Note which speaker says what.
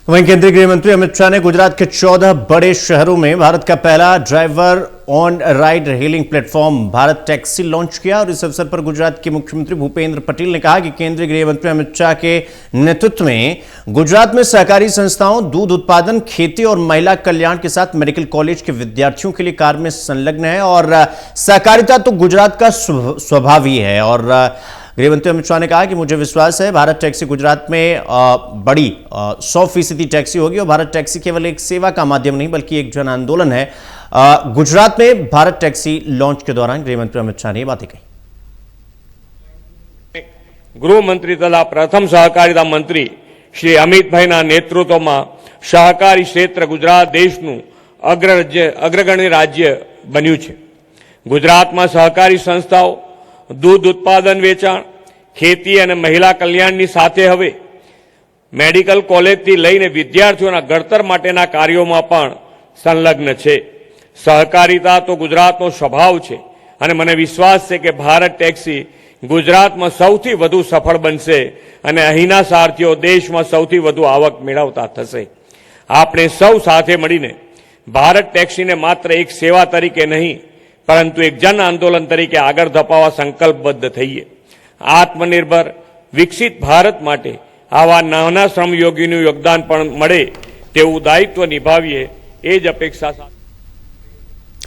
Speaker 1: वहीं केंद्रीय गृह मंत्री अमित शाह ने गुजरात के 14 बड़े शहरों में भारत का पहला driver on ride hailing platform Bharat taxi launch किया। और इस अवसर पर गुजरात के मुख्यमंत्री भूपेंद्र पटेल ने कहा कि केंद्रीय गृह मंत्री अमित शाह के नेतृत्व में गुजरात में सहकारी संस्थाओं, दूध उत्पादन, खेती और महिला कल्याण के साथ मेडिकल कॉलेज के विद्यार्थियों के लिए कार्य में संलग्न है। और सहकारिता तो गुजरात का स्वभाव ही है। और गृहमंत्री अमित शाह ने कहा कि मुझे विश्वास है भारत टैक्सी गुजरात में बड़ी 100% टैक्सी होगी। और भारत टैक्सी केवल एक सेवा का माध्यम नहीं बल्कि एक जन आंदोलन है। गुजरात में भारत टैक्सी लॉन्च के दौरान गृहमंत्री अमित शाह ने बातें कही।
Speaker 2: गृहमंत्री तथा प्रथम सहकारिता मंत्री श्री अमितभाईना नेतृत्वમાં सहकारी क्षेत्र गुजरात देशનું अग्रगण्य राज्य બન્યું છે। ગુજરાતમાં सहकारी संस्थाओं, दूध उत्पादन वेचाण, खेती और महिला कल्याण साथे हवे मेडिकल कॉलेज थी लईने विद्यार्थीओना घड़तर माटेना कार्योमां पण संलग्न छे। सहकारिता तो गुजरातनो स्वभाव छे अने मने विश्वास छे के भारत टैक्सी गुजरातमां सौथी वधु सफल बनशे अने અહીંના સારથીઓ देशमां सौथी वधु आवक मेळवता थशे। आपणे सौ साथे मळीने भारत टैक्सीने मात्र एक सेवा तरीके नहीं परंतु एक जन आंदोलन तरीके आगळ धपाववा संकल्पबद्ध थईए। आत्मनिर्भर विकसित भारत माटे आवा नाना श्रमयोगीनुं योगदान पण मळे तेवुं दायित्व निभावीए ए ज अपेक्षा।